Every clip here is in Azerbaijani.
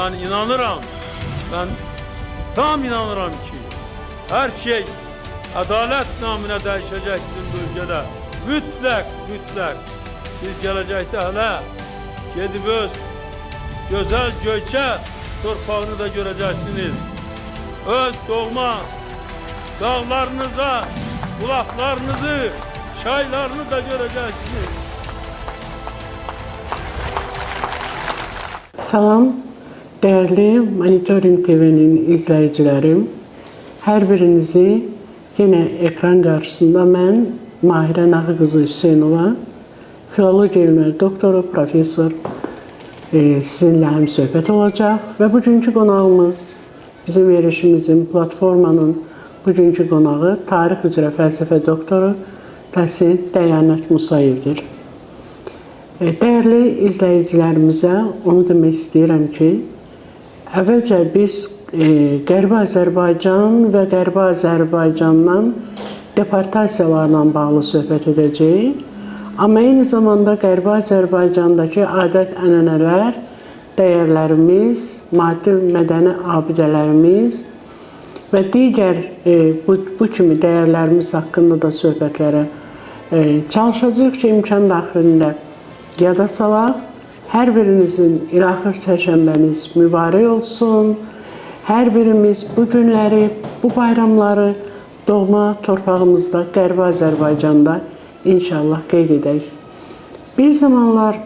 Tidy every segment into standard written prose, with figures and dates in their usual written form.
ben inanıram. Ben tam inanıram ki her şey adalet namına değişecek bu ülkede. Mütlak. Siz gelecekte hala gidip öz güzel Göyçe torpağını da göreceksiniz. Öz doğma dağlarınıza, bulaklarınızı, çaylarını da göreceksiniz. Salam, değerli Monitoring TV'nin izleyicilerim. Her birinizi yine ekran karşısında ben Mahirə Nağıqızı Hüseynova, filologiya elmləri doktoru, profesör sizinle hem söhbət olacaq ve bugünkü qonağımız bizim verişimizin, platformanın bugünkü qonağı tarix üzrə fəlsəfə doktoru Tahsin Dəyanət Musayevdir. Değerli izleyicilerimizə onu demək istəyirəm ki, əvvəlcə biz Qərbi Azərbaycan və Qərbi Azərbaycandan deportasiyalarla bağlı söhbət edəcəyik. Amma eyni zamanda Qərbi Azərbaycandakı adət-ənənələr, dəyərlərimiz, maddi mədəni abidələrimiz və digər bu kimi dəyərlərimiz haqqında da söhbətlərə çalışacağıq ki, imkan daxilində yada salaq. Hər birinizin ilaxır çərşənbəniz mübarək olsun. Hər birimiz bu günləri, bu bayramları doğma torpağımızda, Qərbi Azərbaycanda inşallah qeyd edək. Bir zamanlar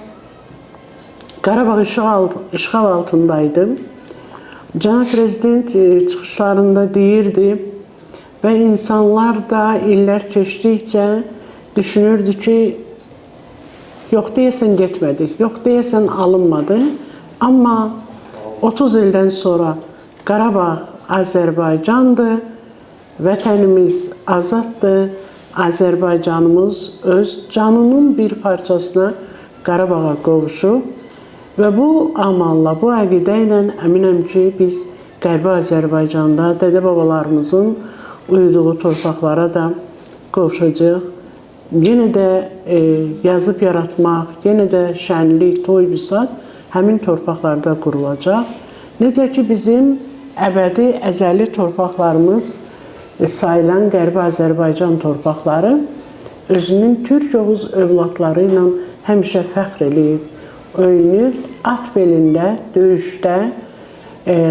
Qarabağ işğal altındaydım. Cənab Prezident çıxışlarında deyirdi və insanlar da illər keçdikcə düşünürdü ki, yox deyəsən getmədi, yox deyəsən alınmadı. Amma 30 ildən sonra Qarabağ Azərbaycandır, vətənimiz azaddır, Azərbaycanımız öz canının bir parçasına Qarabağa qovuşub və bu amalla, bu əqidə ilə əminəm ki, biz Qərbi Azərbaycanda dədə-babalarımızın uyuduğu torpaqlara da qovuşacaq. Yenə də yazıb yaratmaq, yenə də şənlik, toy, büsat həmin torpaqlarda qurulacaq. Necə ki, bizim əbədi, əzəli torpaqlarımız sayılan Qərbi Azərbaycan torpaqları özünün Türk Oğuz övladları ilə həmişə fəxr eləyib, öyünüb, at belində, döyüşdə,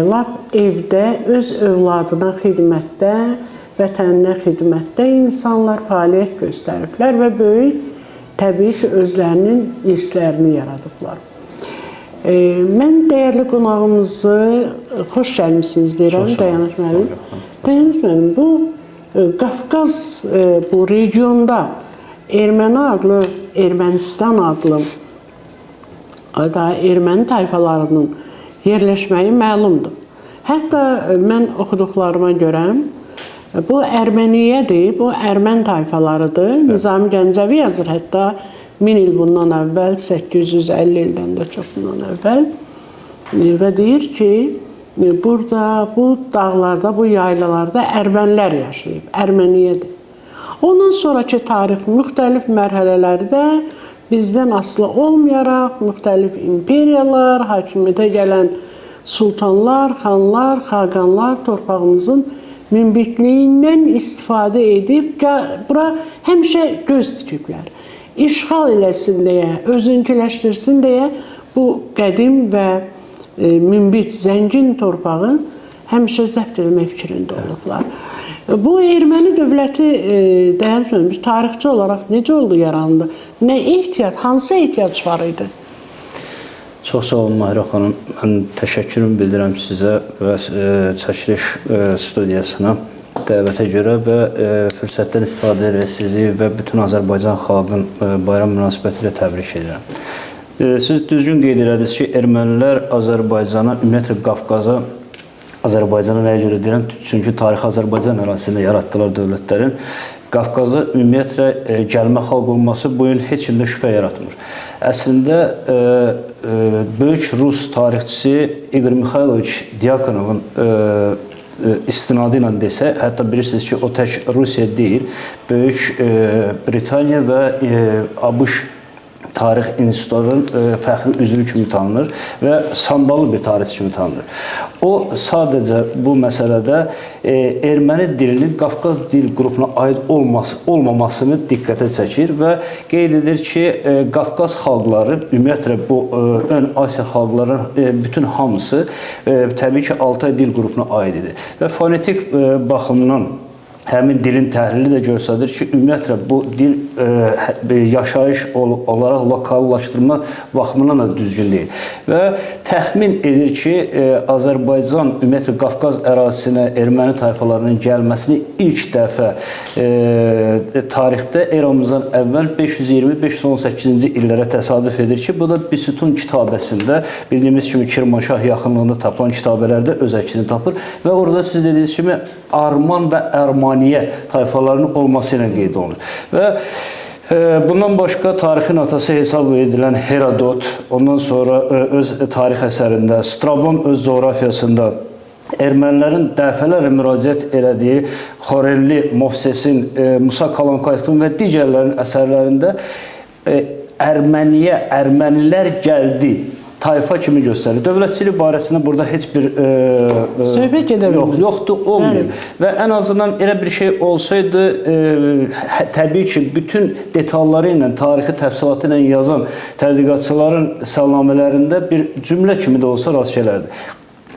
lap evdə, öz övladına xidmətdə, vətəninə xidmətdə insanlar fəaliyyət göstəriblər və böyük, təbii ki, özlərinin irslərini yaradıblar. Mən dəyərli qonağımızı xoş gəlmişsiniz deyirəm, Dəyanət müəllim. Dəyanət müəllim, bu Qafqaz, bu regionda Erməni adlı, Ermənistan adlı erməni tayfalarının yerləşməyi məlumdur. Hətta mən oxuduqlarıma görə bu Erməniyədir, bu Ermən tayfalarıdır. Nizami Gəncəvi yazır, hətta 1000 il bundan əvvəl, 850 ildən də çox bundan əvvəl və deyir ki, burada, bu dağlarda, bu yaylalarda Ermənilər yaşayıb, Erməniyədir. Ondan sonraki tarix müxtəlif mərhələlərdə bizdən asılı olmayaraq, müxtəlif imperiyalar, hakimiyyətə gələn sultanlar, xanlar, xaqanlar torpağımızın münbitliyindən istifadə edib, bura həmişə göz dikiblər. İşğal eləsin deyə, özünküləşdirsin deyə bu qədim və münbit, zəngin torpağı həmişə zəbt etmək fikrində olublar. Bu erməni dövləti bir tarixçi olaraq necə oldu, yarandı? Nə ehtiyac, hansı ehtiyac var idi? Çox sağ olun Mahirə xanım. Mən təşəkkürümü bildirəm sizə və çəkiliş studiyasına dəvətə görə və fürsətdən istifadə edərək sizi və bütün Azərbaycan xalqın bayram münasibəti ilə təbrik edirəm. Siz düzgün qeyd elədiniz ki, ermənilər Azərbaycana, ümumiyyətlə Qafqaza, Azərbaycana nəyə görə deyirəm? Çünki tarixi Azərbaycan ərazisində yaratdılar dövlətlərin. Qafqaza ümumiyyətlə gəlmə xalq olması bu gün heç kimdə şübhə yaratmır. Əslində, böyük Rus tarixçisi Igor Mixayloviç Diakonovun istinadı ilə desə, hətta bilirsiniz ki, o tək Rusiya deyil, Böyük Britaniya və ABŞ Tarix institutlarının fəxri üzvü kimi tanınır və samballı bir tarixçi kimi tanınır. O sadəcə bu məsələdə erməni dilinin Qafqaz dil qrupuna aid olmamasını diqqətə çəkir və qeyd edir ki, Qafqaz xalqları, ümumiyyətlə bu ön Asiya xalqlarının bütün hamısı təbii ki, Altay dil qrupuna aid idi və fonetik baxımdan həmin dilin təhlili də göstərir ki, ümumiyyətlə bu dil yaşayış olaraq lokallaşdırma baxımından da düzgün deyil. Və təxmin edir ki, Azərbaycan ümumiyyətlə Qafqaz ərazisinə erməni tayfalarının gəlməsini ilk dəfə tarixdə eramızdan əvvəl 520-518-ci illərə təsadüf edir ki, bu da Bisutun kitabəsində bildiyimiz kimi Kirmanşah yaxınlığında tapılan kitabələrdə öz əksini tapır və orada siz dediyiniz kimi Arman və Ərmaniyə tayfalarının olması ilə qeyd olunur. Və bundan başqa tarixin atası hesab edilən Herodot, ondan sonra öz tarix əsərində, Strabon öz coğrafiyasında ermənilərin dəfələrlə müraciət elədiyi Xorelli, Movsesin, Musa Kalankaytın və digərlərin əsərlərində ermənilər gəldi tayfa kimi göstərir. Dövlətçilik barəsində burada heç bir söhbət gedə bilməz. Yoxdur, olmuyor. Və ən azından elə bir şey olsaydı, təbii ki, bütün detalları ilə, tarixi təfsilatı ilə yazan tədqiqatçıların salnamələrində bir cümlə kimi də olsa rast gələrdi.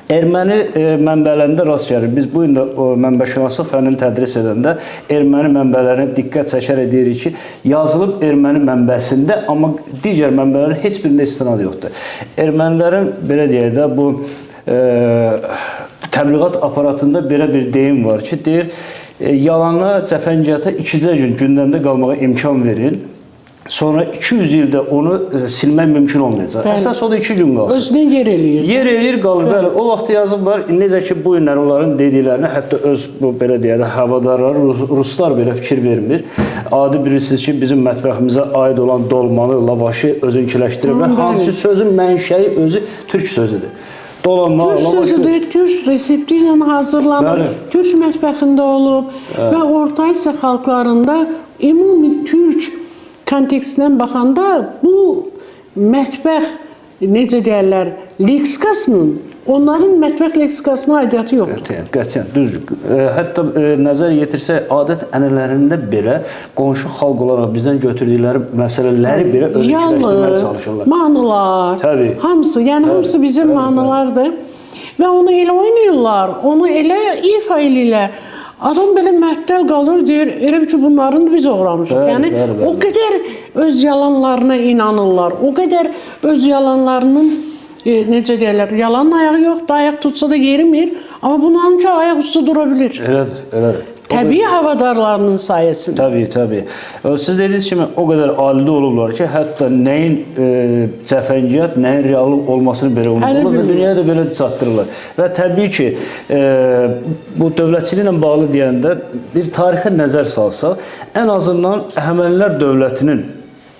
Erməni mənbələrində rast gəlir. Biz bu gün də mənbəşünaslıq fənnini tədris edəndə erməni mənbələrinə diqqət çəkərək deyirik ki, yazılıb erməni mənbəsində, amma digər mənbələrin heç birində istinad yoxdur. Ermənilərin, belə deyək də, bu təbliğat aparatında belə bir deyim var ki, deyir, yalana, cəfəngiyata 2-cə gün gündəmdə qalmağa imkan verin. Sonra 200 ildə onu silmək mümkün olmayacaq. Əsas o da 2 gün qalsın. Özünə yer eləyir. Yer eləyir, qalır. Bəli, o vaxt yazıblar. Necə ki, bu günlər onların dediklərini, hətta öz, belə deyək də, havadarları, ruslar belə fikir vermir. Adi bilirsiniz ki, bizim mətbəximizə aid olan dolmanı, lavaşı özünkiləşdiriblər. Hansı sözün mənşəyi özü türk sözüdür. Dolanma, türk sözüdür, türk resepti ilə hazırlanır, türk mətbəxində olub və Orta Asiya xalqlarında ümumi türk kontekstindən baxanda bu mətbəx, necə deyərlər, leksikasının, onların mətbəx leksikasına aidiyyatı yoxdur. Qətiyyən, düzdür. Hətta nəzər yetirsək, adət ənənələrində belə qonşu xalq olaraq bizdən götürdükləri məsələləri belə özünkiləşdirməyə çalışırlar. Mahnılar, hamısı, yəni hamısı bizim mahnılardır və onu elə oynayırlar, onu elə ifa eləyirlər. Adam belə məhdəl qalır, deyir, elə ki, bunların biz uğramışıq. Yəni, o qədər öz yalanlarına inanırlar, o qədər öz yalanlarının, necə deyərlər, yalanın ayağı yoxdur, ayaq tutsa da yerimir, amma bunu ancaq ayaq üstə dura bilir. Elədir, elədir. Təbii havadarlarının sayəsində. Təbii. Siz dediyiniz kimi o qədər alidə olublar ki, hətta nəyin cəfəngiyyat, nəyin reallıq olmasını belə unudurlar və dünyaya da belə çatdırırlar. Və təbii ki, bu dövlətçiliklə bağlı deyəndə bir tarixə nəzər salsaq, ən azından Əhəmənilər dövlətinin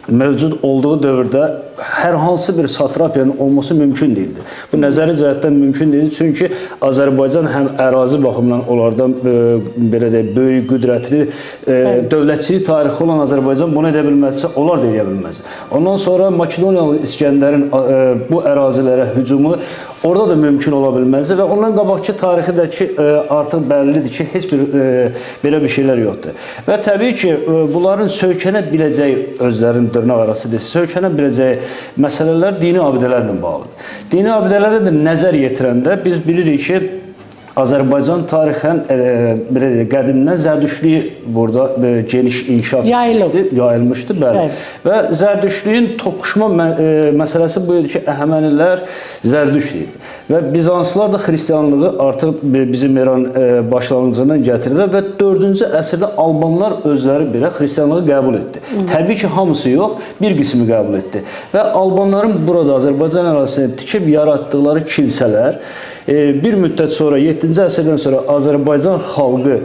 mövcud olduğu dövrdə hər hansı bir satrapiyanın olması mümkün deyildi. Bu nəzəri cəhətdən mümkün deyildi. Çünki Azərbaycan həm ərazi baxımından onlardan belə deyək, böyük, qüdrətli, dövlətçilik tarixi olan Azərbaycan bunu edə bilməzsə, onlar da edə bilməz. Ondan sonra Makedoniyalı İskəndərin bu ərazilərə hücumu orada da mümkün ola bilməzdi və ondan qabaqki tarixi də ki, artıq bəllidir ki, heç bir belə bir şeylər yoxdur. Və təbii ki, bunların söykənə biləcəyi, özlərinin dırnaq arası desə, söykənə biləcəyi məsələlər dini abidələrlə bağlıdır. Dini abidələrə də nəzər yetirəndə biz bilirik ki, Azərbaycan tarixən qədimdən Zərdüştlüyü burada geniş inkişaf yayılmışdır. Və Zərdüştlüyün toqquşma məsələsi bu idi ki, Əhəmənilər Zərdüştlüydür. Və Bizanslılar da xristianlığı artıq bizim eran başlanğıcından gətirirlər və 4-cü əsrdə Albanlar özləri belə xristianlığı qəbul etdi. Təbii ki, hamısı yox, bir qismi qəbul etdi. Və Albanların burada Azərbaycan ərazisində tikib yaratdıqları kilsələr bir müddət sonra, 7-ci əsrdən sonra Azərbaycan xalqı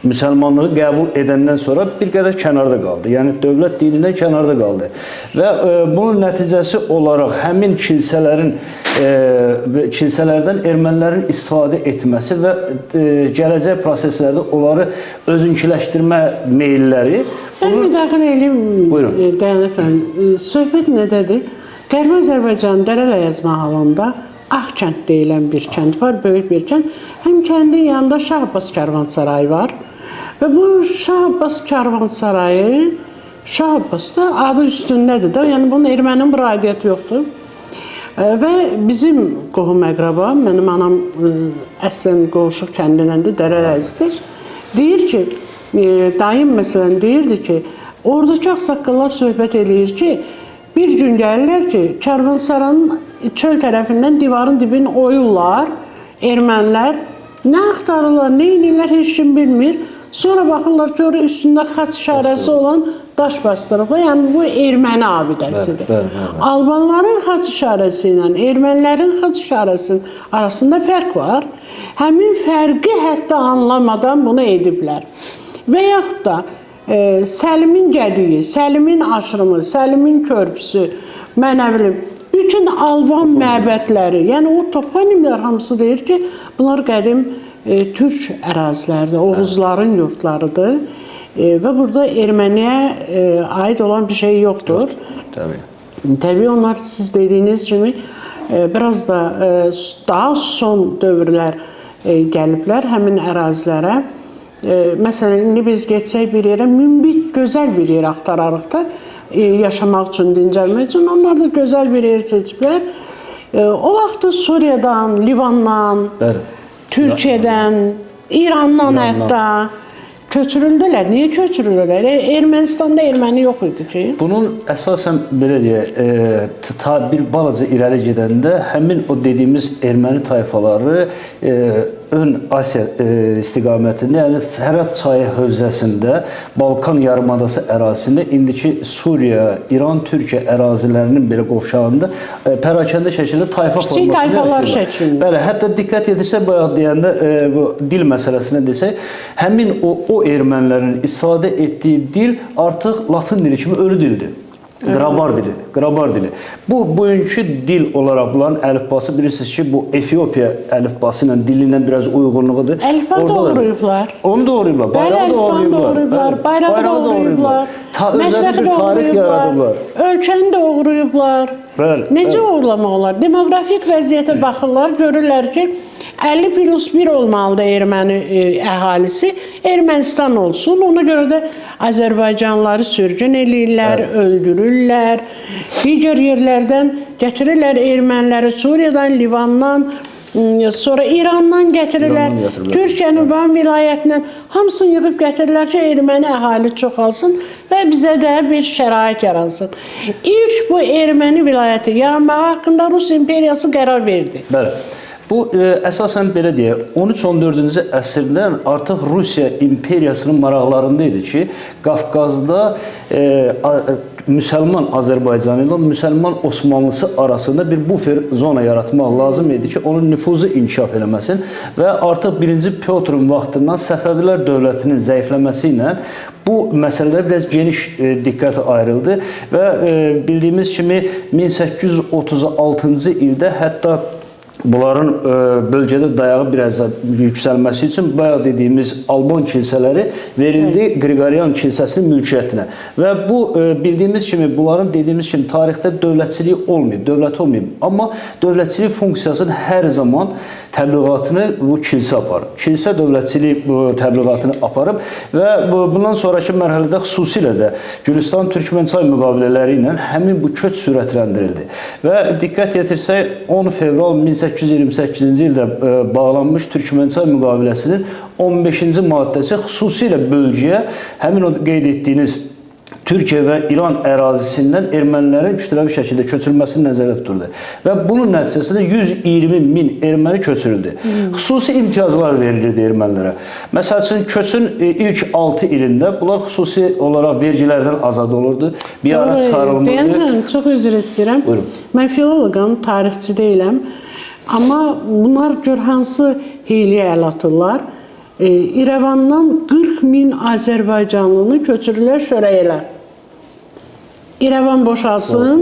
müsəlmanlığı qəbul edəndən sonra bir qədər kənarda qaldı. Yəni dövlət dinindən kənarda qaldı. Və bunun nəticəsi olaraq həmin kilsələrdən ermənilərin istifadə etməsi və gələcək proseslərdə onları özünkiləşdirmə meylləri. Mən müdaxilə edeyim, Dəyanət xanım. Söhbət nədədir? Qərbi Azərbaycan Dərələyəz mahalında Ağkənd deyilən bir kənd var, böyük bir kənd. Həm kəndin yanında Şah Abbas Karvansarayı var. Və bu Şah Abbas Karvansarayı, Şah Abbas da adı üstündədir də, yəni bunun ermənin bir aidiyyəti yoxdur. Və bizim qohum əqraba, mənim anam əslən Qovuşuq kəndinəndir, Dərələyəzdir. Deyir ki, dayım məsələn deyirdi ki, oradakı ağsaqqallar söhbət eləyir ki, bir gün gəlirlər ki, Karvansarayın çöl tərəfindən divarın dibini oyurlar, ermənilər. Nə axtarırlar, nə edirlər, heç kim bilmir. Sonra baxırlar ki, orada üstündə xaç işarəsi olan daş bastırıblar. Yəni bu erməni abidəsidir. Albanların xaç işarəsi ilə ermənilərin xaç işarəsinin arasında fərq var. Həmin fərqi hətta anlamadan bunu ediblər. Və yaxud da Səlimin gədiyi, Səlimin aşırımı, Səlimin körpüsü, mən nə bilim, bütün Alban məbədləri, yəni o toponimlər hamısı deyir ki, bunlar qədim türk ərazilərdir, Oğuzların yurtlarıdır və burada erməniyə aid olan bir şey yoxdur. Təbii onlar siz dediyiniz kimi biraz da daha son dövrlər gəliblər həmin ərazilərə. Məsələn, indi biz getsək bir yerə, münbit gözəl bir yer axtararıq da, yaşamaq üçün, dincəlmək üçün. Onlar da gözəl bir yer seçiblər. O vaxt Suriyadan, Livandan, Türkiyədən, İrandan hətta köçürüldülər. Niyə köçürülürlər? Ermənistanda erməni yox idi ki. Bunun əsasən belə deyək, bir balaca irəli gedəndə həmin o dediyimiz erməni tayfaları ön Asiya istiqamətində, yəni Fərat çayı hövzəsində, Balkan yarımadası ərazisində, indiki Suriya, İran, Türkiyə ərazilərinin belə qovşağında pərakəndə şəkildə tayfa kiçik tayfalar şəklində. Bəli, hətta diqqət edirsək, bayaq deyəndə bu dil məsələsinə desək, həmin o ermənilərin istifadə etdiyi dil artıq latın dili kimi ölü dildir. Qrabar dili. Bu bugünkü dil olaraq bunların əlifbası bilirsiniz ki, bu Efiopiya əlifbası ilə dili ilə biraz uyğunluğudur. Əlifba doğrayıblar. Onu doğrayıblar. Bayrağı doğrayıblar. Bayrağı doğrayıblar. Özəli bir tarix yaradıblar. Ölkəni doğrayıblar. Necə uğurlamaq olar? Demoqrafik vəziyyətə baxırlar, görürlər ki, 50+1 olmalıdır erməni əhalisi, Ermənistan olsun. Ona görə də Azərbaycanlıları sürgün eləyirlər, öldürürlər. Digər yerlərdən gətirirlər erməniləri, Suriyadan, Livandan, sonra İrandan gətirirlər, Türkiyənin Van vilayətindən hamısını yığıb gətirirlər ki, erməni əhali çoxalsın və bizə də bir şərait yaransın. İlk bu erməni vilayəti yaranmağı haqqında Rus imperiyası qərar verdi. Bəli. Bu əsasən belə deyək, 13-14-cü əsrdən artıq Rusiya imperiyasının maraqlarında idi ki, Qafqazda müsəlman Azərbaycanı ilə müsəlman Osmanlısı arasında bir bufer zona yaratmaq lazım idi ki, onun nüfuzu inkişaf eləməsin və artıq 1-ci Pyotrun vaxtından Səfəvilər dövlətinin zəifləməsi ilə bu məsələlərə biraz geniş diqqət ayrıldı və bildiyimiz kimi 1836-cı ildə hətta bunların bölgədə dayağı biraz yüksəlməsi üçün bayaq dediyimiz Alban kilsələri verildi Qriqoryan kilsəsinin mülkiyyətinə. Və bu bildiyimiz kimi, bunların dediyimiz kimi tarixdə dövlətçilik olmayıb, dövlət olmayıb. Amma dövlətçilik funksiyasının hər zaman təbliğatını bu kilsə aparıb. Kilsə dövlətçilik təbliğatını aparıb və bundan sonraki mərhələdə xüsusilə də Gülüstan-Türkmençay müqavilələri ilə həmin bu köç sürətləndirildi. Və diqqət yetirsək, 10 fevral 1828-ci ildə bağlanmış Türkmençay müqaviləsinin 15-ci maddəsi xüsusilə bölgəyə həmin o qeyd etdiyiniz Türkiyə və İran ərazisindən ermənilərin kütləvi şəkildə köçürülməsini nəzərdə tuturdu. Və bunun nəticəsində 120 min erməni köçürüldü. Xüsusi imtiyazlar verilirdi ermənilərə. Məsəl üçün, köçün ilk 6 ilində bunlar xüsusi olaraq vergilərdən azad olurdu. Bir ara çıxarılmalı. Deyəndən, çox üzr istəyirəm. Buyurun. Mən filoloqam, tarixçi deyiləm. Amma bunlar gör hansı hiyliyə əl atırlar. İrəvandan 40 min Azərbaycanlını köçürürlər Şörəyə. İrəvan boşalsın,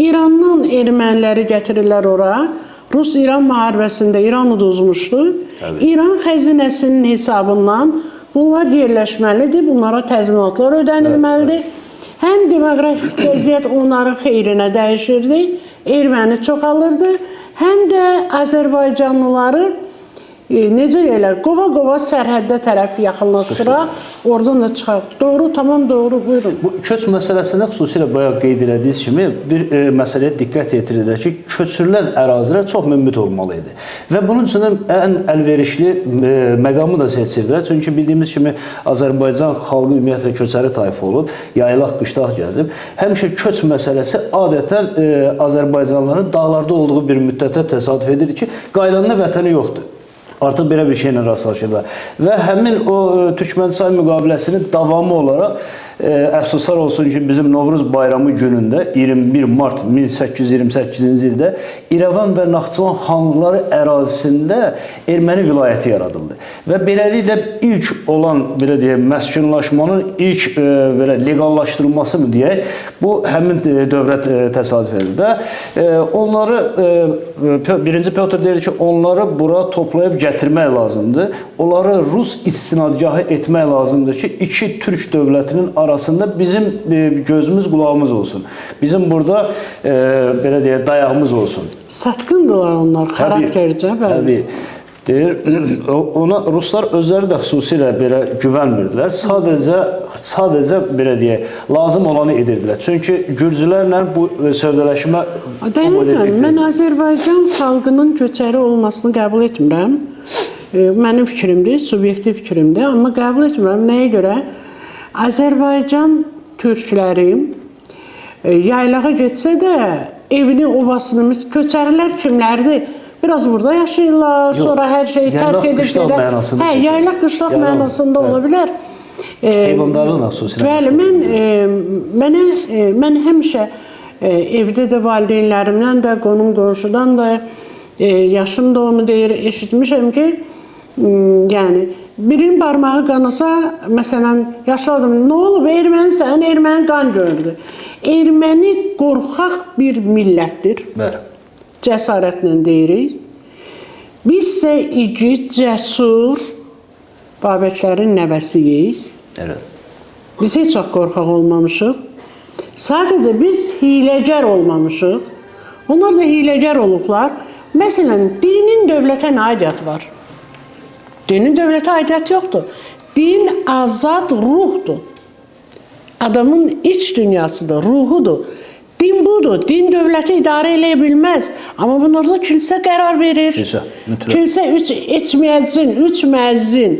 İrandan erməniləri gətirirlər ora. Rus-İran müharibəsində İran uduzmuşdu. İran xəzinəsinin hesabından bunlar yerləşməlidir, bunlara təzminatlar ödənilməlidir. Həm demoqrafik vəziyyət onların xeyrinə dəyişirdi, erməni çoxalırdı, həm də Azərbaycanlıları necə deyirlər, qova-qova sərhəddə tərəf yaxınlaşdıraq, oradan da çıxaq. Doğru, tamam doğru, buyurun. Bu köç məsələsində xüsusilə bayaq qeyd elədiyiniz kimi bir məsələyə diqqət yetirilir ki, köçürülən ərazilər çox münbit olmalı idi. Və bunun üçün ən əlverişli məqamı da seçirdilər. Çünki bildiyimiz kimi Azərbaycan xalqı ümumiyyətlə köçəri tayfa olub, yaylaq, qışlaq gəzib. Həmişə köç məsələsi adətən Azərbaycanlıların dağlarda olduğu bir müddətə təsadüf edir ki, qayıdanda vətəni yoxdur. Artıq belə bir şeylə rastlaşırlar. Və həmin o Türkmənistan müqaviləsinin davamı olaraq əfsuslar olsun ki, bizim Novruz bayramı günündə 21 mart 1828-ci ildə İrəvan və Naxçıvan xanlıqları ərazisində erməni vilayəti yaradıldı. Və beləliklə ilk olan belə deyək, məskunlaşmanın ilk belə legallaşdırılması mı deyək, bu həmin dövrə təsadüf edir. Və onları 1-ci Pyotr deyir ki, onları bura toplayıb gətirmək lazımdır. Onları Rus istinadgahı etmək lazımdır ki, iki Türk dövlətinin arasında bizim gözümüz, qulağımız olsun. Bizim burada belə deyək, dayağımız olsun. Satqındılar onlar xaraktercə. Təbii. Deyir, ona Ruslar özləri də xüsusilə belə güvənmirdilər. Sadəcə belə deyək, lazım olanı edirdilər. Çünki gürcülərlə bu sövdələşmə mən Azərbaycan xalqının köçəri olmasını qəbul etmirəm. Mənim fikrimdir, subyektiv fikrimdir, amma qəbul etmirəm. Nəyə görə? Azərbaycan türkləri yaylağa getsə də evini, ovasını, köçərilər kimlərdir? Biraz burada yaşayırlar, sonra hər şeyi tərk ediblər. Yaylaq qışlaq mənasında ola bilər. Heyvandarlığına xüsusilə. Bəli, mən həmişə evdə də valideynlərimdən də, qonum qonşudan da, yaşım da onu deyir, eşitmişəm ki, yəni, birinin barmağı qanasa, məsələn, yaşlı adam, nə olub, ermənisən, erməni qan gördü. Erməni qorxaq bir millətdir. Bəli. Cəsarətlə deyirik. Biz isə igid, cəsur Babəklərin nəvəsiyik. Biz heç çox qorxaq olmamışıq. Sadəcə biz hiləgər olmamışıq. Onlar da hiləgər olublar. Məsələn, dinin dövlətə nə aidiyyatı var? Dinin dövlətə aidiyyatı yoxdur. Din azad ruhdur. Adamın iç dünyasıdır, ruhudur. Din budur, din dövləti idarə eləyə bilməz. Amma bunlarda kilsə qərar verir. Kilsə üç müəzzin.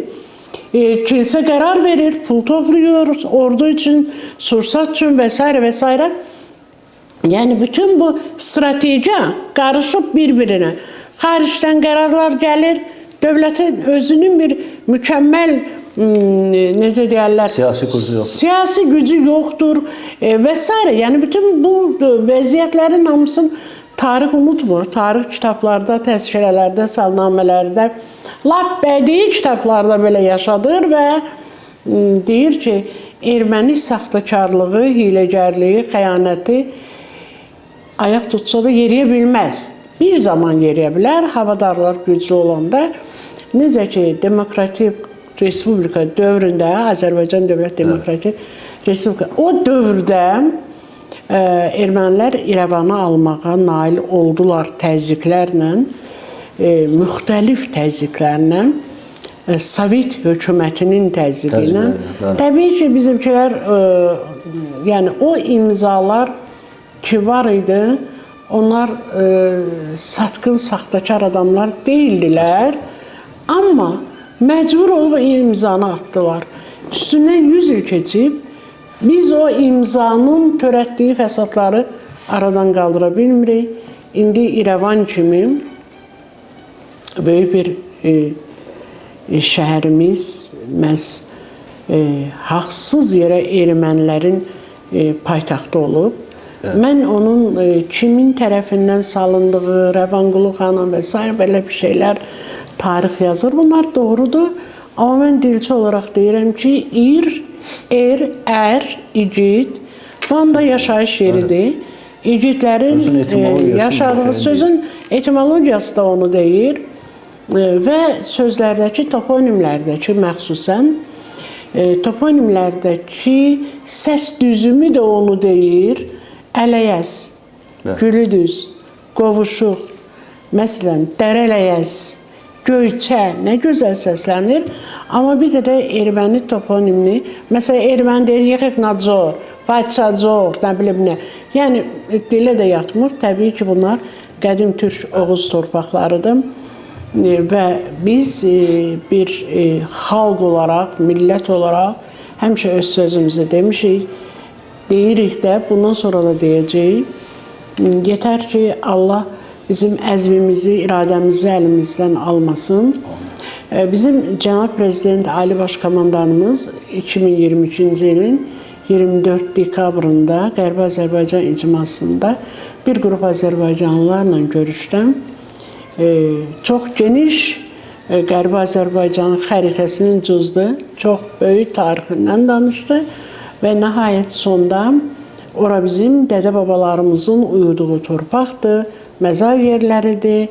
Kilsə qərar verir, pul topluyor, ordu üçün, sursat üçün və s. və s. Yəni, bütün bu strategiya qarışıb bir-birinə. Xaricdən qərarlar gəlir, dövlətin özünün bir mükəmməl necə deyərlər? Siyasi gücü yoxdur və s. Yəni, bütün bu vəziyyətlərin hamısını tarix unutmur. Tarix kitablarda, təzkirələrdə, salnamələrdə, lap bədii kitablarda belə yaşadır və deyir ki, erməni saxtakarlığı, hiləgərliyi, xəyanəti ayaq tutsa da yeriyə bilməz. Bir zaman yeriyə bilər, havadarlar güclü olanda. Necə ki, demokratik Respublika dövründə, Azərbaycan Dövlət Demokratik Respublika, o dövrdə ermənilər İrəvanı almağa nail oldular təzyiqlərlə, müxtəlif təzyiqlərlə, Sovet hökumətinin təzyiqi ilə. Təbii ki, bizimkilər, yəni o imzalar ki var idi, onlar satqın, saxtakar adamlar deyildilər, amma məcbur olub imzanı atdılar. Üstündən 100 il keçib, biz o imzanın törətdiyi fəsadları aradan qaldıra bilmirik. İndi İrəvan kimi böyük bir şəhərimiz məhz haqsız yerə ermənilərin paytaxtı olub. Mən onun kimin tərəfindən salındığı, Rəvanqulu xanım və s. belə bir şeylər tarix yazır. Bunlar doğrudur. Amma mən dilçi olaraq deyirəm ki, igid, Van'da yaşayış yeridir. İgidlərin yaşadığı sözün etimologiyası da onu deyir və sözlərdəki, toponimlərdəki məxsusən toponimlərdəki səs düzümü də onu deyir. Ələyəz, gülüdüz, qovuşuq, məsələn, dərələyəz, göyçə, nə gözəl səslənir. Amma bir də erməni toponimini, məsələn, erməni deyir, yexeknadzor, vayçadzor, nə bilim nə. Yəni, dilə də yatmır. Təbii ki, bunlar qədim türk Oğuz torpaqlarıdır. Və biz bir xalq olaraq, millət olaraq həmişə öz sözümüzü demişik, deyirik də, bundan sonra da deyəcəyik. Yetər ki, Allah bizim əzmimizi, iradəmizi əlimizdən almasın. Bizim Cənab Prezident Ali Baş Komandanımız 2022-ci ilin 24 dekabrında Qərbi Azərbaycan icmasında bir qrup Azərbaycanlılarla görüşdüm. Çox geniş Qərbi Azərbaycanın xəritəsinin cüzdü, çox böyük tarixindən danışdı və nəhayət sonda ora bizim dədə-babalarımızın uyuduğu torpaqdır, məzar yerləridir.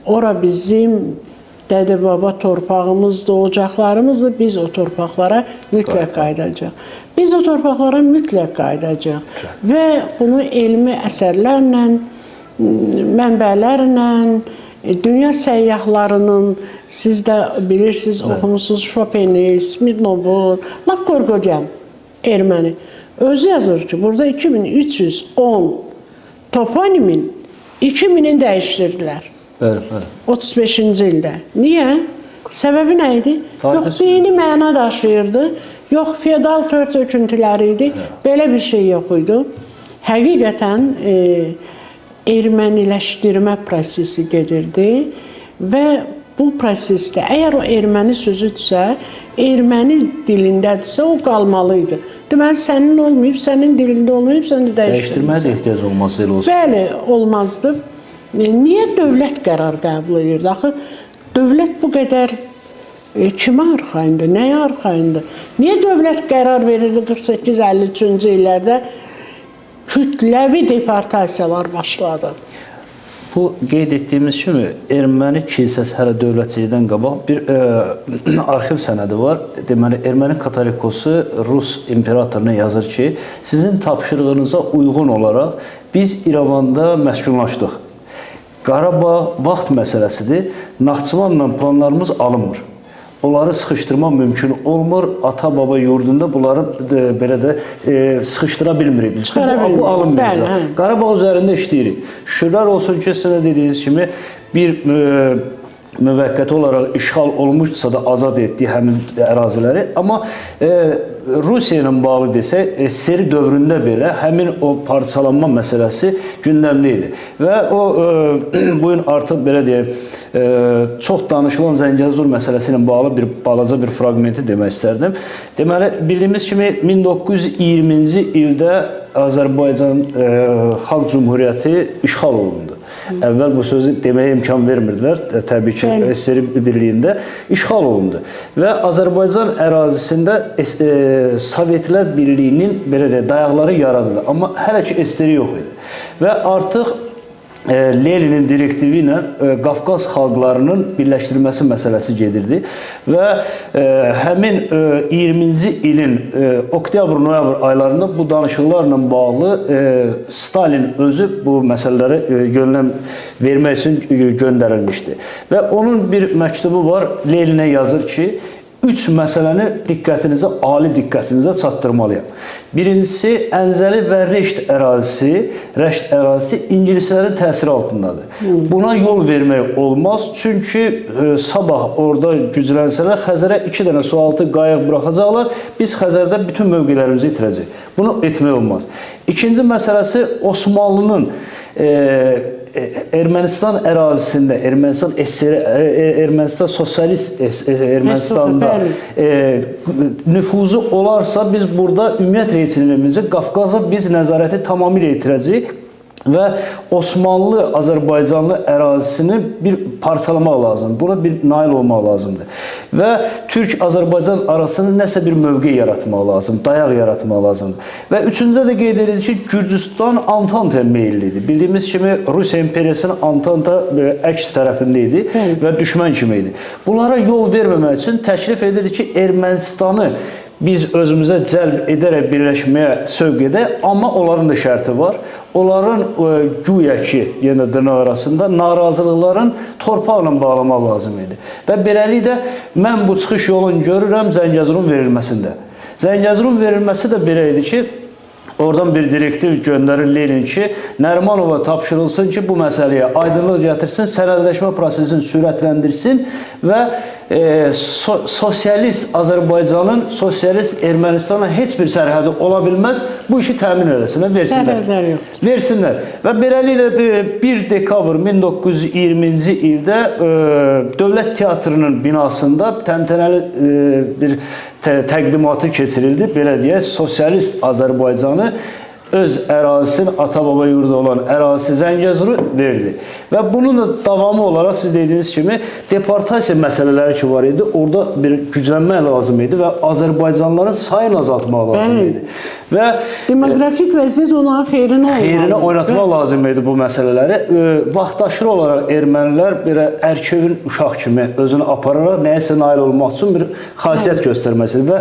Ora bizim dədə-baba torpağımızdır, ocaqlarımızdır. Biz o torpaqlara mütləq qayıdacaq. Biz o torpaqlara mütləq qayıdacaq və bunu elmi əsərlərlə, mənbələrlə, dünya səyyahlarının, siz də bilirsiniz, oxumusunuz Chopin'i, Smirnovu, lap Gorgogyan, erməni. Özü yazır ki, burada 2310 toponimin 2000'i dəyişdirdilər. 35-ci ildə. Niyə? Səbəbi nə idi? Yox, dini məna daşıyırdı, yox, feodal tör töküntüləri idi, belə bir şey yox idi. Həqiqətən erməniləşdirmə prosesi gedirdi və bu prosesdə əgər o erməni sözüdürsə, erməni dilindədirsə o qalmalıydı. Deməli, sənin olmayıb, sənin dilində olmayıb, sən də dəyişdirməyə də ehtiyac olmazsa elə olsun. Bəli, olmazdı. Niyə dövlət qərar qəbul edirdi? Axı, dövlət bu qədər kimə arxayındır, nəyə arxayındır? Niyə dövlət qərar verirdi 48-53-cü illərdə? Kütləvi deportasiyalar başladı. Bu qeyd etdiyimiz kimi erməni kilsəsi hələ dövlətçilikdən qabaq bir arxiv sənədi var. Deməli, erməni katolikosu Rus imperatoruna yazır ki, sizin tapşırığınıza uyğun olaraq biz İrəvanda məskunlaşdıq. Qarabağ vaxt məsələsidir. Naxçıvanla planlarımız alınmır. Onları sıxışdırmaq mümkün olmur. Ata-baba yurdunda bunları belə də sıxışdıra bilmirik. Bu alınmayacaq. Qarabağ üzərində işləyirik. Şükürlər olsun ki, sizə dediyiniz kimi bir müvəqqəti olaraq işğal olmuşsa da azad etdiyi həmin əraziləri. Amma Rusiya ilə bağlı desək, SSR dövründə belə həmin o parçalanma məsələsi gündəmli idi. Və o, bu gün artıq belə deyək, çox danışılan Zəngəzur məsələsi ilə bağlı bir balaca bir fragmenti demək istərdim. Deməli, bildiyimiz kimi 1920-ci ildə Azərbaycan Xalq Cumhuriyyəti işğal olundu. Əvvəl bu sözü deməyə imkan vermirdilər, təbii ki, SSR birliyində işğal olundu. Və Azərbaycan ərazisində Sovetlər Birliyinin belə deyək, dayaqları yaradıldı. Amma hələ ki, SSR yox idi. Və artıq Leninin direktivi ilə Qafqaz xalqlarının birləşdirilməsi məsələsi gedirdi və həmin 20-ci ilin oktyabr-noyabr aylarında bu danışıqlarla bağlı Stalin özü bu məsələləri yönləm vermək üçün göndərilmişdi. Və onun bir məktubu var, Leninə yazır ki, 3 məsələni ali diqqətinizə çatdırmalıyam. Birincisi, Əncəli və Rəşt ərazisi ingilislərin təsiri altındadır. Buna yol vermək olmaz, çünki sabah orada güclənsələr, Xəzərə 2 dənə sualtı qayıq buraxacaqlar, biz Xəzərdə bütün mövqelərimizi itirəcək. Bunu etmək olmaz. İkinci məsələsi, Osmanlının Ermənistan ərazisində, Ermənistan sosialist Ermənistanda nüfuzu olarsa biz burada ümumiyyət reytinimizi Qafqaza biz nəzarəti tamamilə itirəcəyik və Osmanlı Azərbaycanlı ərazisini bir parçalamaq lazımdır. Buna bir nail olmaq lazımdır. Və Türk-Azərbaycan arasında nəsə bir mövqe yaratmaq lazımdır, dayaq yaratmaq lazımdır. Və üçüncüdə də qeyd edilir ki, Gürcüstan Antantaya meyillidir. Bildiyimiz kimi Rusiya imperiyasının Antanta əks tərəfində idi və düşmən kimi idi. Bunlara yol verməmək üçün təklif edilir ki, Ermənistanı biz özümüzə cəlb edərək birləşməyə sövq edək, amma onların da şərti var. Onların güya ki, yenə dırnaq arasında narazılıqların torpaqla bağlamaq lazım idi. Və beləliklə mən bu çıxış yolunu görürəm Zəngəzurun verilməsində. Zəngəzurun verilməsi də belə idi ki, oradan bir direktiv göndərir Lenin ki, Nərimanova tapşırılsın ki, bu məsələyə aydınlıq gətirsin, sənədləşmə prosesini sürətləndirsin və sosialist Azərbaycanın sosialist Ermənistanla heç bir sərhədi ola bilməz, bu işi təmin eləsinlər, versinlər. Sərhədlər yox. Versinlər. Və beləliklə 1 dekabr 1920-ci ildə Dövlət Teatrının binasında təntənəli bir təqdimatı keçirildi. Belə deyək, sosialist Azərbaycanı öz ərazisinin ata-baba yurdu olan ərazisi Zəngəzuru verdi. Və bunun da davamı olaraq siz dediyiniz kimi deportasiya məsələləri ki var idi, orada bir güclənmək lazım idi və Azərbaycanlıların sayını azaltmaq lazım idi. Və demoqrafik vəziyyət onların xeyrinə oynatmaq lazım idi bu məsələləri. Vaxtaşırı olaraq ermənilər belə ərköyün uşaq kimi özünü apararaq nəyisə nail olmaq üçün bir xasiyyət göstərməsidir. Və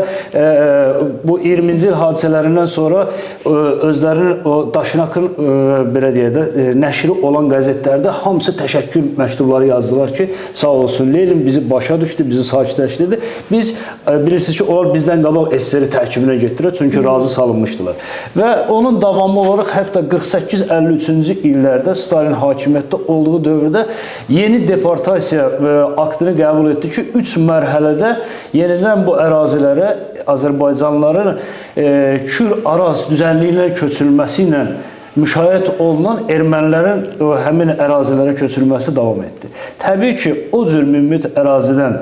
bu 20-ci il hadisələrindən sonra özlərinin o Daşnakın belə deyək də nəşri olan qəzetlərdə hamısı təşəkkür məktubları yazdılar ki, sağ olsun Lenin bizi başa düşdü, bizi sakitləşdirdi. Biz bilirsiniz ki, onlar bizdən qabaq SSR tərkibinə getdilər, çünki razı salınmışdılar. Və onun davamı olaraq hətta 48-53-cü illərdə Stalin hakimiyyətdə olduğu dövrdə yeni deportasiya aktını qəbul etdi ki, 3 mərhələdə yenidən bu ərazilərə Azərbaycanlıların Kür-Araz düzənliyinə köçürülməsi ilə müşahidə olunan ermənilərin həmin ərazilərə köçürülməsi davam etdi. Təbii ki, o cür mümbit ərazidən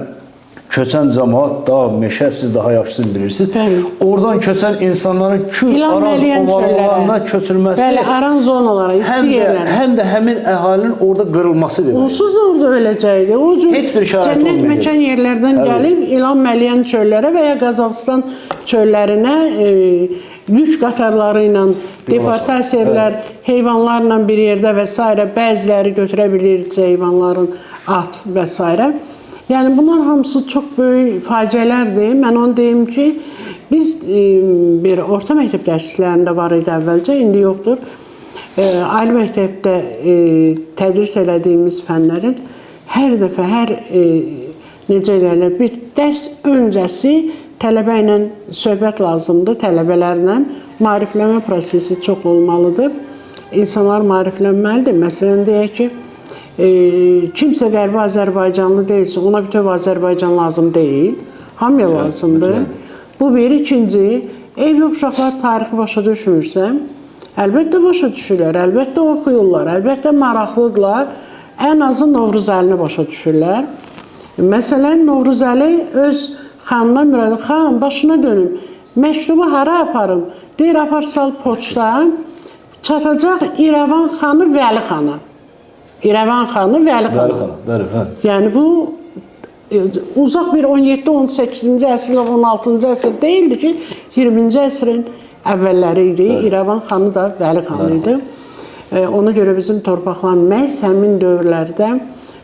köçən cəmaat daha meşə, siz daha yaxşısını bilirsiniz. Oradan köçən insanların Kür-Araz ovalarına köçürülməsi, bəli, aran zonalara, isti yerlərə, həm də həmin əhalinin orada qırılması demək. Onsuz da orada öləcəkdi. O cür heç bir şərait olmayacaq. Cənnət məkan yerlərdən gəlib İlham Məliyan çöllərə və ya Qazaxıstan çöllərinə yük qatarları ilə deportasiya edilir, heyvanlarla bir yerdə və s. Bəziləri götürə bilircə heyvanların at və s. Yəni bunlar hamısı çox böyük faciələrdir. Mən onu deyim ki, biz bir orta məktəb dərsliklərində var idi əvvəlcə, indi yoxdur. Ali məktəbdə tədris elədiyimiz fənlərin hər dəfə, necə deyirlər, bir dərs öncəsi tələbə ilə söhbət lazımdır, tələbələrlə. Maarifləmə prosesi çox olmalıdır. İnsanlar maariflənməlidir. Məsələn, deyək ki, kimsə qərbi Azərbaycanlı deyilsə, ona bütöv Azərbaycan lazım deyil, hamıya lazımdır. Bu bir. İkinci, evli uşaqlar tarixi başa düşmürsə, əlbəttə başa düşürlər, əlbəttə oxuyurlar, əlbəttə maraqlıdırlar, ən azı Novruzəlini başa düşürlər. Məsələn, Novruzəli öz xanına müraciət, xan, başına dönüm, məktubu hara aparım? Deyir, apar sal poçta, çatacaq İrəvan xanı Vəli xana. İrəvan xanı Vəli xana. Yəni bu uzaq bir 17-18-ci əsr, 16-cı əsr deyildi ki, 20-ci əsrin əvvəlləri idi. İrəvan xanı da Vəli xanı idi. Ona görə bizim torpaqlar məhz həmin dövrlərdə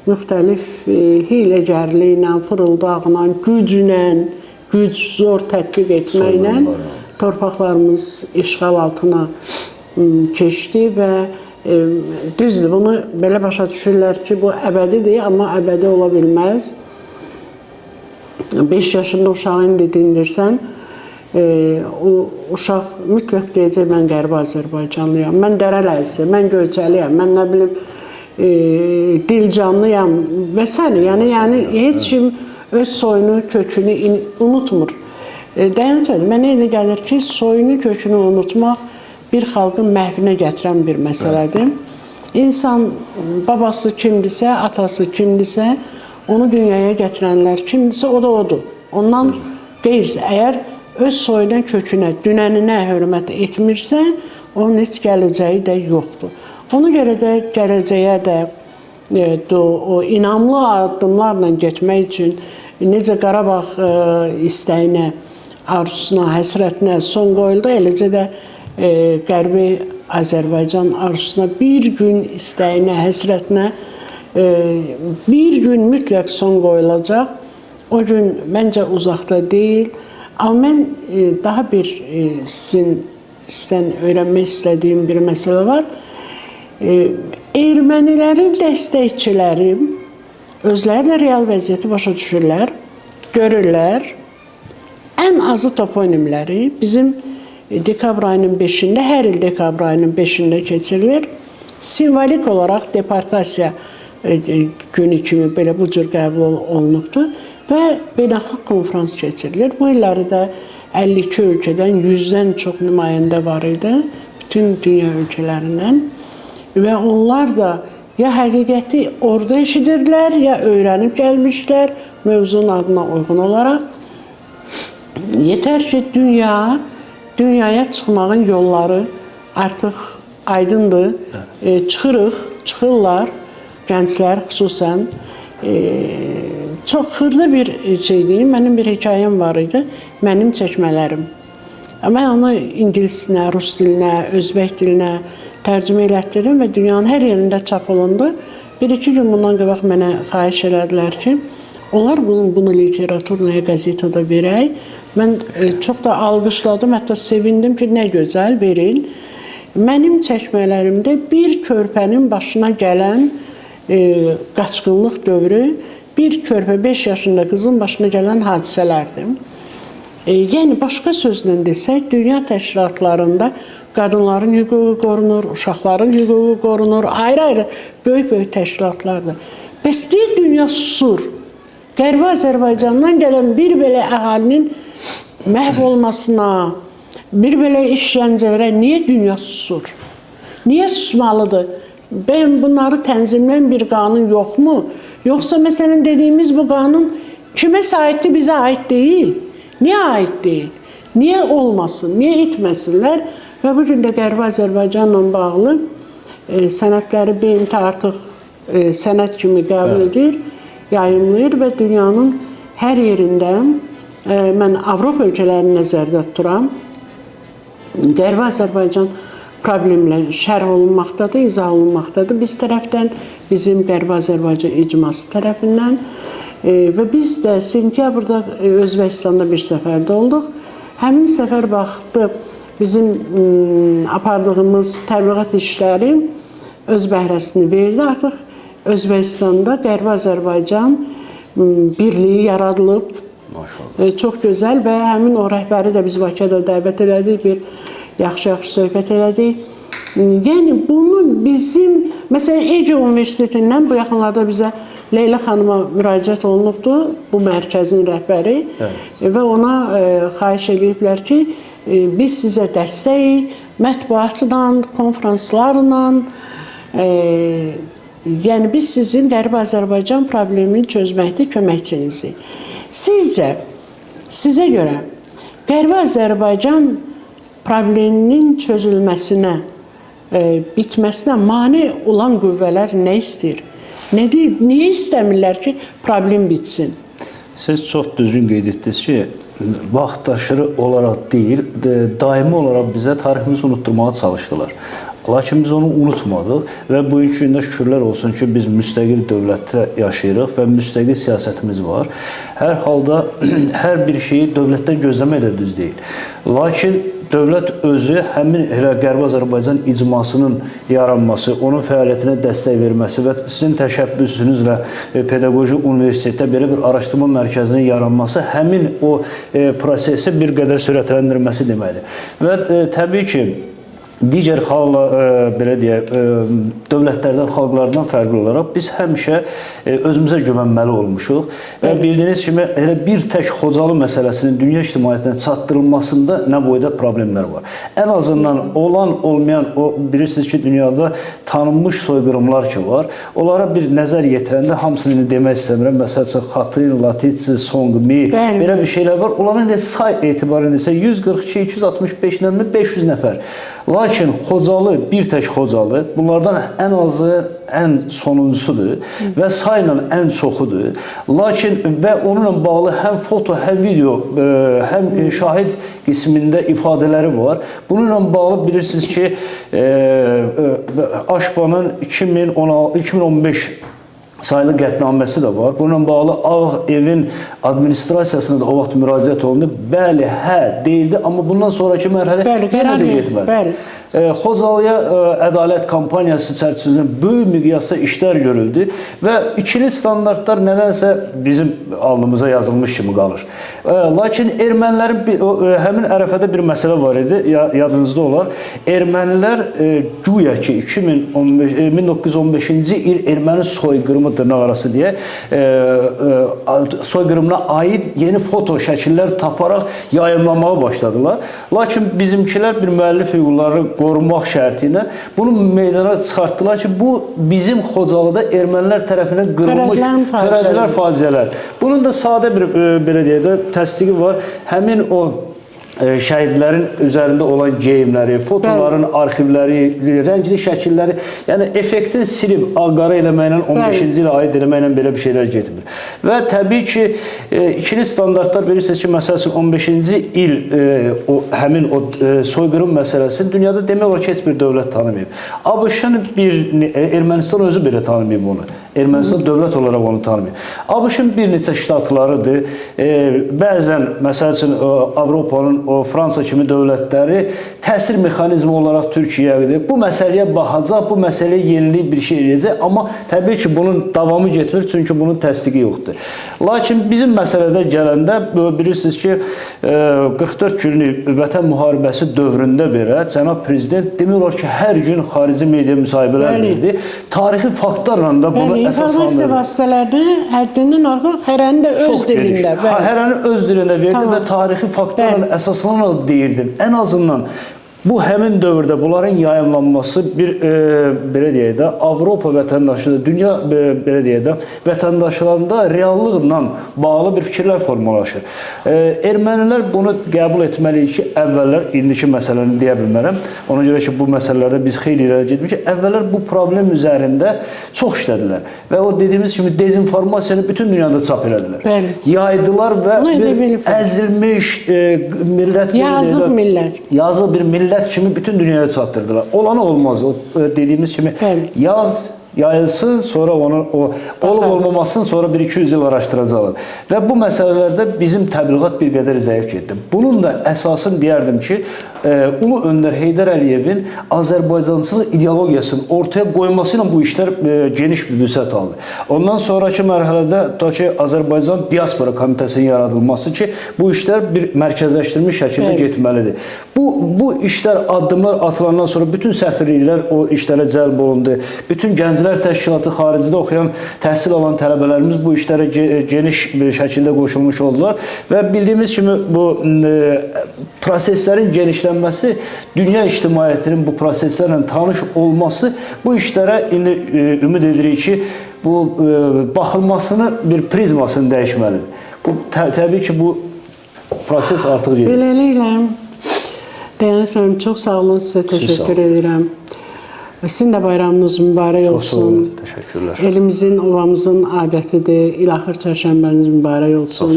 müxtəlif hiləgərliklə, fırıldaqla, güclə, güc zor tətbiq etməklə torpaqlarımız işğal altına keçdi və düzdür, bunu belə başa düşürlər ki, bu əbədidir, amma əbədi ola bilməz. 5 yaşında uşağı indi dindirsən, o uşaq mütləq deyəcək, mən qərbi Azərbaycanlıyam, mən Dərələyizdir, mən Göyçəliyəm, mən nə bilim, Dilcanlıyam və s. Yəni, heç kim öz soyunu, kökünü unutmur. Dayanacaq, mənə elə gəlir ki, soyunu, kökünü unutmaq bir xalqın məhvinə gətirən bir məsələdir. İnsan babası kimdirsə, atası kimdirsə, onu dünyaya gətirənlər kimdirsə, o da odur. Ondan qeyri, əgər öz soyuna, kökünə, dünəninə hörmət etmirsə, onun heç gələcəyi də yoxdur. Ona görə də gələcəyə də o inamlı addımlarla getmək üçün necə Qarabağ istəyinə, arzusuna, həsrətinə son qoyuldu, eləcə də Qərbi Azərbaycan arzusuna bir gün istəyinə, həsrətinə bir gün mütləq son qoyulacaq. O gün məncə uzaqda deyil. Amma mən daha bir sizdən öyrənmək istədiyim bir məsələ var. Ermənilərin dəstəkçiləri özləri də real vəziyyəti başa düşürlər, görürlər. Ən azı toponimləri bizim dekabr ayının 5-də, hər il dekabr ayının 5-də keçirilir. Simvolik olaraq deportasiya günü kimi belə bu cür qəbul olunubdur və beynəlxalq konfrans keçirilir. Bu illəri də 52 ölkədən 100-dən çox nümayəndə var idi, bütün dünya ölkələrindən. Və onlar da ya həqiqəti orada eşidirlər, ya öyrənib gəlmişlər mövzunun adına uyğun olaraq. Yetər ki, dünyaya çıxmağın yolları artıq aydındır. Çıxırlar, gənclər xüsusən. Çox xırda bir şeydir. Mənim bir hekayəm var idi, mənim çəkmələrim. Mən onu ingilis dilinə, rus dilinə, özbək dilinə tərcümə elətdirdim və dünyanın hər yerində çap olundu. Bir-iki gün bundan qabaq mənə xahiş elədilər ki, onlar bunu literaturaya, qazetada verək. Mən çox da alqışladım, hətta sevindim ki, nə gözəl verin. Mənim çəkmələrimdə bir körpənin başına gələn qaçqınlıq dövrü, bir körpə 5 yaşında qızın başına gələn hadisələrdir. Yəni, başqa sözlə desək, dünya təşkilatlarında qadınların hüququ qorunur, uşaqların hüququ qorunur, ayrı-ayrı böyük-böyük təşkilatlardır. Bəs niyə dünya susur? Qərbi Azərbaycandan gələn bir belə əhalinin məhv olmasına, bir belə işgəncələrə niyə dünya susur? Niyə susmalıdır? Ben bunları tənzimləyən bir qanun yoxmu? Yoxsa məsələn dediyimiz bu qanun kiməsə aiddir, bizə aid deyil? Niyə aid deyil? Niyə olmasın? Niyə etməsinlər? Və bu gün də Qərbi Azərbaycanla bağlı sənədləri BMT artıq sənəd kimi qəbul edir, yayımlayır və dünyanın hər yerində mən Avropa ölkələrini nəzərdə tuturam. Qərbi Azərbaycan problemlər şərh olunmaqdadır, izah olunmaqdadır. Biz tərəfdən, bizim Qərbi Azərbaycan icması tərəfindən və biz də sentyabrda Özbəkistanda bir səfərdə olduq. Həmin səfər vaxtı bizim apardığımız təbliğat işləri öz bəhrəsini verdi. Artıq Özbəkistanda Qərbi Azərbaycan birliyi yaradılıb. Maşallah. Çox gözəl və həmin o rəhbəri də biz Bakıda dəvət elədik, bir yaxşı-yaxşı söhbət elədik. Yəni, bunu bizim, məsələn, Ege Universitetindən bu yaxınlarda bizə Leyla xanıma müraciət olunubdu, bu mərkəzin rəhbəri və ona xahiş ediblər ki, biz sizə dəstəyik, mətbuatla, konferanslarla, yəni biz sizin Qərbi Azərbaycan problemini çözməkdə köməkçinizdir. Sizə görə Qərbi Azərbaycan probleminin çözülməsinə, bitməsinə mane olan qüvvələr nə istəyir? Niyə istəmirlər ki, problem bitsin? Siz çox düzgün qeyd etdiniz ki, vaxtaşırı olaraq deyil, daimi olaraq bizə tariximizi unutturmağa çalışdılar. Lakin biz onu unutmadıq və bugünkü gündə şükürlər olsun ki, biz müstəqil dövlətdə yaşayırıq və müstəqil siyasətimiz var. Hər halda hər bir şeyi dövlətdən gözləmək də düz deyil. Lakin dövlət özü həmin Qərbi Azərbaycan icmasının yaranması, onun fəaliyyətinə dəstək verməsi və sizin təşəbbüsünüzlə Pedaqoji Universitetdə belə bir araşdırma mərkəzinin yaranması həmin o prosesi bir qədər sürətləndirməsi deməkdir. Və təbii ki, digər belə deyək, dövlətlərdən, xalqlardan fərqli olaraq biz həmişə özümüzə güvənməli olmuşuq və bildiyiniz kimi elə bir tək Xocalı məsələsinin dünya ictimaiyyətinə çatdırılmasında nə boyda problemlər var. Ən azından olan, olmayan, bilirsiniz ki, dünyada tanınmış soyqırımlar ki var, onlara bir nəzər yetirəndə hamısını demək istəmirəm. Məsələn, Xatrin, Latitsi, Songmi, belə bir şeylər var. Onların say etibarı isə 142, 265 nəmli 500 nəfər. Lakin Xocalı, bir tək Xocalı, bunlardan ən azı, ən sonuncusudur və sayla ən çoxudur. Lakin və onunla bağlı həm foto, həm video, həm şahid qismində ifadələri var. Bununla bağlı bilirsiniz ki, Aşpanın 2015 sayılı qətnaməsi də var. Bununla bağlı Ağ Evin administrasiyasına da o vaxt müraciət olundu. Bəli, hə, deyildi, amma bundan sonraki mərhələ yenə də getmədi. Xocalıya ədalət kampaniyası çərçivəsində böyük miqyasda işlər görüldü və ikili standartlar nədənsə bizim alnımıza yazılmış kimi qalır. Lakin ermənilərin həmin ərəfədə bir məsələ var idi, yadınızda olar. Ermənilər güya ki 1915-ci il erməni soyqırımı dırnaqarası deyə soyqırımına aid yeni foto şəkillər taparaq yayımlamağa başladılar. Lakin bizimkilər bir müəllif hüquqları qorumaq şərti ilə bunu meydana çıxartdılar ki, bu bizim Xocalıda ermənilər tərəfindən qırılmış törədilən faciələr. Bunun da sadə bir belə deyək də təsdiqi var. Həmin o şəhidlərin üzərində olan geyimləri, fotoların arxivləri, rəngli şəkilləri, yəni effektin silib ağqara eləməklə 15-ci ilə aid eləməklə belə bir şeylər getmir. Və təbii ki, ikili standartlar bilirsiniz ki, məsəl üçün 15-ci il həmin o soyqırım məsələsini dünyada demək olar ki, heç bir dövlət tanımayıb. ABŞ-ın Ermənistan özü belə tanımayıb onu. Ermənistan dövlət olaraq onu tanımayıb. ABŞ-ın bir neçə ştatlarıdır. Bəzən, məsəl üçün, Avropanın o Fransa kimi dövlətləri təsir mexanizmi olaraq Türkiyədir. Bu məsələyə baxacaq, bu məsələyə yenilik bir şey eləyəcək. Amma təbii ki, bunun davamı getmir, çünki bunun təsdiqi yoxdur. Lakin bizim məsələdə gələndə, bilirsiniz ki, 44 günlük vətən müharibəsi dövründə belə cənab prezident demək olar ki, hər gün xarici media müsahibələr verdi. Tarixi faktlarla da bunu İnformasiya vasitələri həddindən artıq hərənin də öz dilində. Hərənin öz dilində verdi və tarixi faktlarla əsaslanaraq deyirdi. Ən azından bu həmin dövrdə bunların yayımlanması bir belə deyək də Avropa vətəndaşı, dünya belə deyək də vətəndaşlarında reallıqla bağlı bir fikirlər formalaşır. Ermənilər bunu qəbul etməliyik ki, əvvəllər indiki məsələni deyə bilmərəm. Ona görə ki, bu məsələlərdə biz xeyli irəli getmişik. Əvvəllər bu problem üzərində çox işlədilər və o dediyimiz kimi dezinformasiyanı bütün dünyada çap elədilər. Yaydılar və bir əzilmiş millət, yazıq bir millət kimi bütün dünyaya çatdırdılar. Olanı olmaz. O dediyimiz kimi yayılsın, sonra onun olub-olmamasını sonra 1-200 il araşdıracaqlar. Və bu məsələlərdə bizim təbliğat bir qədər zəif getdi. Bunun da əsasını deyərdim ki, Ulu Öndər Heydər Əliyevin Azərbaycançılıq ideologiyasını ortaya qoyması ilə bu işlər geniş bir vüsət aldı. Ondan sonraki mərhələdə Azərbaycan Diaspora Komitəsinin yaradılması ki, bu işlər bir mərkəzləşdirilmiş şəkildə getməlidir. Bu işlər, addımlar atılandan sonra bütün səfirliklər o işlərə cəlb olundu. Bütün Gənclər Təşkilatı, xaricdə oxuyan, təhsil alan tələbələrimiz bu işlərə geniş bir şəkildə qoşulmuş oldular və bildiyimiz kimi bu proseslərin genişlənməsi, dünya ictimaiyyətinin bu proseslərlə tanış olması bu işlərə indi ümid edirik ki, bu baxılmasını bir prizmasını dəyişməlidir. Təbii ki, bu proses artıq gedir. Beləliklə, Dəyanət müəllim, çox sağ olun, sizə təşəkkür edirəm. Sizin də bayramınız mübarək olsun. Təşəkkürlər. Elimizin, ovamızın adətidir. İlaxır çərşənbəniz mübarək olsun.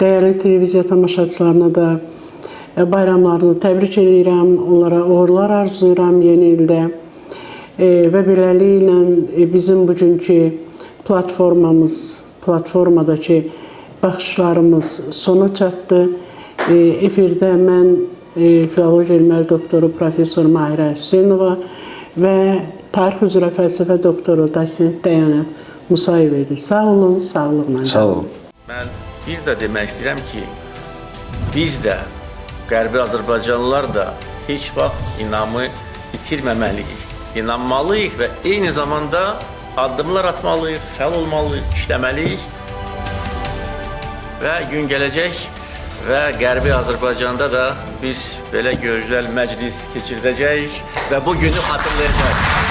Dəyərli televiziya tamaşaçılarına da bayramlarını təbrik edirəm. Onlara uğurlar arzuyuram yeni ildə. Və beləliklə bizim bugünkü platformadakı baxışlarımız sona çatdı. Efirdə mən filologiya elmləri doktoru professor Mahirə Hüseynova və tarix üzrə fəlsəfə doktoru Dosent Dəyanət Musayev idi. Sağ olun, sağlıqla. Sağ olun. Mən bir də demək istəyirəm ki, biz də, Qərbi Azərbaycanlılar da heç vaxt inamı itirməməliyik. İnanmalıyıq və eyni zamanda addımlar atmalıyıq, fəal olmalıyıq, işləməliyik və gün gələcək və Qərbi Azərbaycanda da biz belə gözəl məclis keçirdəcəyik və bu günü xatırlayacağıq.